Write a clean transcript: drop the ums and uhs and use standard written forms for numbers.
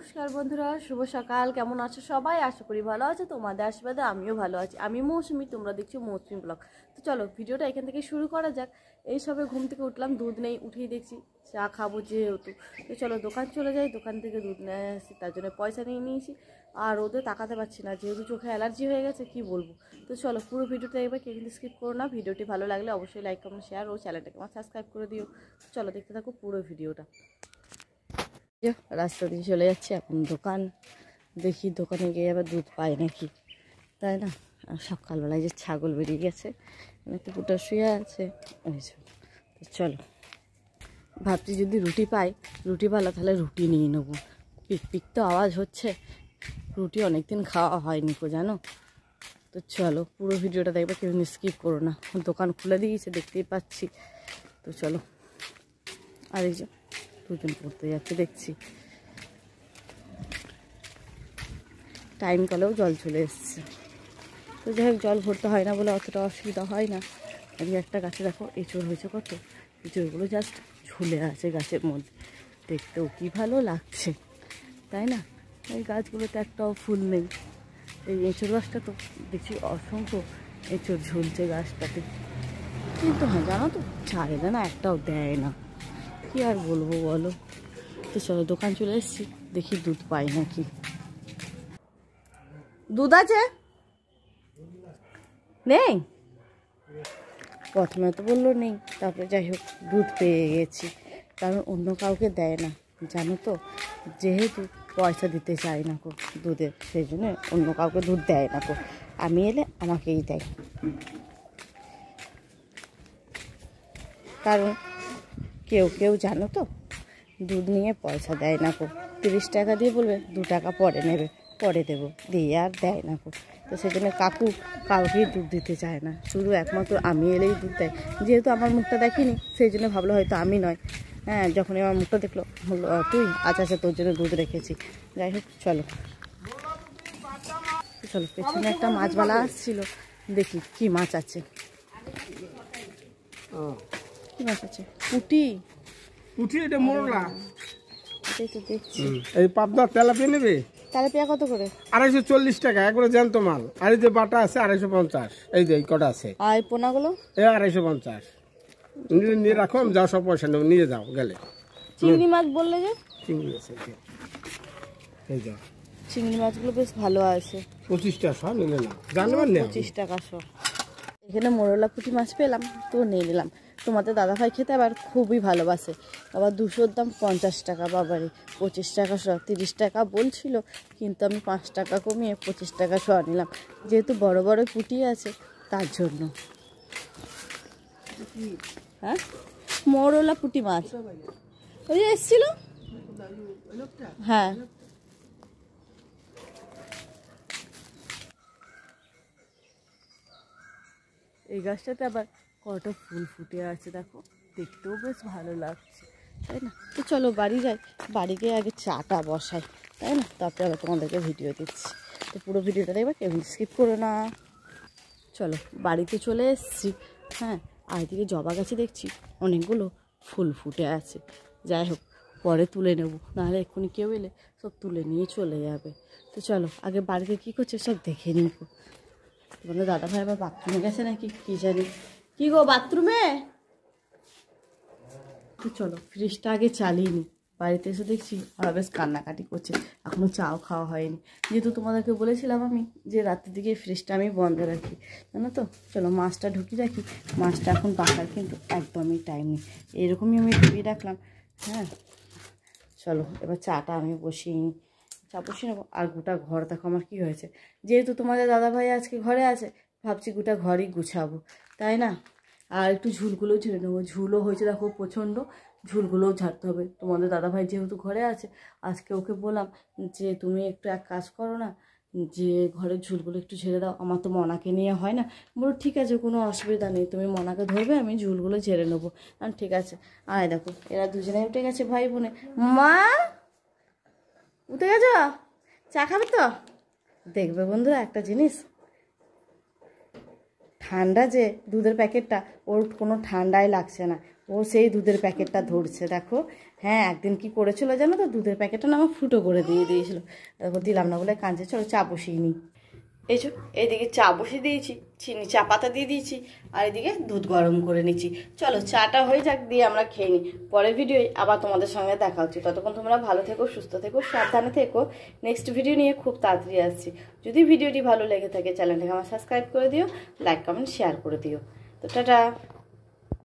নমস্কার বন্ধুরা, শুভ সকাল। কেমন আছো সবাই? আশা করি ভালো আছো। তোমাদের আশীর্বাদে আমিও ভালো আছি। আমি মৌসুমি, তোমরা দেখছো মৌসুমি ব্লগ। তো চলো ভিডিওটা এখান থেকে শুরু করা যাক। এই সবে ঘুম থেকে উঠলাম, দুধ নেই, উঠেই দেখছি চা খাবো যেহেতু। তো চলো দোকান চলে যাই, দোকান থেকে দুধ নিয়ে আসি, তার জন্য পয়সা নিয়ে নিয়েছি। আর রোদে তাকাতে পারছি না, যেহেতু চোখে অ্যালার্জি হয়ে গেছে, কি বলবো। তো চলো পুরো ভিডিওটা দেখবে, কেউ কিন্তু স্কিপ করো না। ভিডিওটি ভালো লাগলে অবশ্যই লাইক কমেন্ট শেয়ার ও চ্যানেলটাকে আমার সাবস্ক্রাইব করে দিও। চলো দেখতে থাকো পুরো ভিডিওটা। রাস্তা দিয়ে চলে যাচ্ছে, এখন দোকান দেখি, দোকানে গিয়ে আবার দুধ পাই নাকি, তাই না। আর সকালবেলায় যে ছাগল বেরিয়ে গেছে, একটা কুটা শুয়ে আছে। তো চলো, ভাবছি যদি রুটি পাই, রুটি ভালো, তাহলে রুটি নিয়ে নেবো। পিক পিক তো আওয়াজ হচ্ছে, রুটি অনেকদিন খাওয়া হয়নি কো, জানো। তো চলো পুরো ভিডিওটা দেখবে, কেউ স্কিপ করো না। দোকান খুলে দিয়েছে, দেখতেই পাচ্ছি। তো চলো, আর এই যে দুজন পড়তে যাচ্ছে দেখছি, টাইম কলেও জল চলে এসছে। তো যাই হোক, জল ভরতে হয় না বলে অতটা অসুবিধা হয় না। আর একটা গাছে দেখো এঁচড় হয়েছে কত, এঁচড়গুলো জাস্ট ঝুলে আছে গাছের মধ্যে, দেখতেও কি ভালো লাগছে, তাই না। এই গাছগুলোতে একটাও ফুল নেই। এই এঁচড় গাছটা তো দেখছি অসংখ্য এঁচড় ঝুলছে গাছটাতে, কিন্তু হ্যাঁ জানো তো, চাইলে না একটাও দেয় না, কি আর বলবো বলো। তো চলো দোকান চলে এসেছি, দেখি দুধ পাই নাকি। দুধ আছে? নেই? প্রথমে তো বললো নেই, তারপরে যাই হোক দুধ পেয়ে গেছি। কারণ অন্য কাউকে দেয় না, জানো তো, যেহেতু পয়সা দিতে চাই না কো দুধের, সেই জন্য অন্য কাউকে দুধ দেয় না কো, আমি এলে আমাকেই দেয়। কারণ কেউ কেউ জানো তো, দুধ নিয়ে পয়সা দেয় না কো, 30 টাকা দিয়ে বলবে 2 টাকা পরে নেবে, পরে দেবো, দিয়ে আর দেয় না কো। তো সেই জন্য কাকু কাউকেই দুধ দিতে চায় না, শুধু একমাত্র আমি এলেই দুধ দেয়। যেহেতু আমার মুখটা দেখিনি, সেই জন্য ভাবলো হয়তো আমি নয়। হ্যাঁ, যখনই আমার মুখটা দেখলো বললো তুই, আচ্ছা আচ্ছা তোর জন্য দুধ রেখেছি। যাই হোক চলো চলো, পেছনে একটা মাছওয়ালা আসছিল, দেখি কি মাছ আছে। কি মাছ আছে? পুঁটি? পুঁটি, এটা মোরলা। এটাই তো দেখছি। এই পাবদা তেলাপিয়া নেবে? তেলাপিয়া কত করে? 240 টাকা একবারে জ্যান্ত মাল। আর এই যে বাটা আছে 250। এই যে কটা আছে, আর পোনাগুলো? এই 250 নিয়ে রাখো, যাও, সব পয়সা নেবো, নিয়ে যাও গেলে। চিংড়ি মাছ বললে যে? চিংড়ি আছে, এই যাও। চিংড়ি মাছগুলো বেশ ভালো আছে। 25 টাকা সব নিলে না, জানবেন না, 25 টাকা সব। এখানে মোরলা পুঁটি মাছ পেলাম, তো নিয়ে নিলাম। তোমাদের দাদাভাই খেতে আবার খুবই ভালোবাসে। আবার 200-র দাম 50 টাকা, বাবারে 25 টাকা সহ। 30 টাকা বলছিল, কিন্তু আমি 5 টাকা কমিয়ে 25 টাকা সহ নিলাম, যেহেতু বড় বড় পুঁটি আছে তার জন্য। হ্যাঁ, মোরলা পুঁটি মাছ ওই যে এসছিল। হ্যাঁ, এই গাছটাতে আবার কত ফুল ফুটে আছে দেখো, দেখতেও বেশ ভালো লাগছে, তাই না। তো চলো বাড়ি যাই, বাড়ি গিয়ে আগে চাটা বসাই, তাই না, তারপরে আবার তোমাদেরকে ভিডিও দিচ্ছি। তো পুরো ভিডিওটা দেখবে, কেউ স্কিপ করো না। চলো বাড়িতে চলে এসেছি। হ্যাঁ, আর এদিকে জবা গাছে দেখছি অনেকগুলো ফুল ফুটে আছে। যাই হোক, পরে তুলে নেবো, নাহলে এক্ষুনি কেউ এলে সব তুলে নিয়ে চলে যাবে। তো চলো আগে বাড়িতে কী করছে সব দেখে নিব। তোমাদের দাদাভাই আবার বাথরুমে গেছে নাকি কি জানি। কি গো, বাথরুমে? তো চলো ফ্রিজটা আগে চালিয়ে নিই। বাড়িতে এসে দেখছি আর বেশ কান্নাকাটি করছে, এখনও চাও খাওয়া হয়নি। যেহেতু তোমাদেরকে বলেছিলাম আমি যে রাতের দিকে ফ্রিজটা আমি বন্ধ রাখি, জানো তো। চলো মাছটা ঢুকিয়ে রাখি, মাছটা এখন বাঁকার কিন্তু একদমই টাইম নেই, এরকমই আমি ঢুকিয়ে রাখলাম। হ্যাঁ চলো এবার চাটা আমি বসিয়ে নিই, চা বসিয়ে নেবো। আর গোটা ঘর দেখো আমার কী হয়েছে, যেহেতু তোমাদের দাদাভাই আজকে ঘরে আছে, ভাবছি গোটা ঘরই গুছাবো, তাই না। আর একটু ঝুলগুলোও ঝেড়ে নেবো, ঝুলও হয়েছে দেখো প্রচণ্ড, ঝুলগুলোও ঝাড়তে হবে। তোমাদের দাদাভাই যেহেতু ঘরে আছে, আজকে ওকে বললাম যে তুমি একটু এক কাজ করো না, যে ঘরের ঝুলগুলো একটু ঝেড়ে দাও, আমার তো মনাকে নিয়ে হয় না। বলো ঠিক আছে, কোনো অসুবিধা নেই, তুমি মনাকে ধরবে, আমি ঝুলগুলো ঝেড়ে নেবো। আর ঠিক আছে, আয় দেখো এরা দুজনে উঠে গেছে ভাই বোনে। মা উঠে গেছ, চা খাবে তো? দেখবে বন্ধুরা একটা জিনিস, ঠান্ডা যে দুধের প্যাকেটটা, ওর কোনো ঠান্ডাই লাগছে না, ও ও সেই দুধের প্যাকেটটা ধরছে দেখো। হ্যাঁ একদিন কি করেছিল জানো তো, দুধের প্যাকেটটা না আমার ফুটো করে দিয়ে দিয়েছিল, দেখো দিলাম না বলে কাঁদছে। চলো চা বসিয়ে নিই। এই যে এইদিকে চা বসিয়ে দিয়েছি, চিনি চা পাতা দিয়ে দিয়েছি, আর এদিকে দুধ গরম করে নিচ্ছি। চলো চাটা হয়ে যাক, দিয়ে আমরা খেয়ে নিই। পরের ভিডিও আবার তোমাদের সঙ্গে দেখা হচ্ছে। ততক্ষণ তোমরা ভালো থেকো, সুস্থ থেকো, সাবধানে থেকো। নেক্সট ভিডিও নিয়ে খুব তাড়াতাড়ি আসছি। যদি ভিডিওটি ভালো লেগে থাকে চ্যানেলটাকে আমার সাবস্ক্রাইব করে দিও, লাইক কমেন্ট শেয়ার করে দিও। তো টাটা।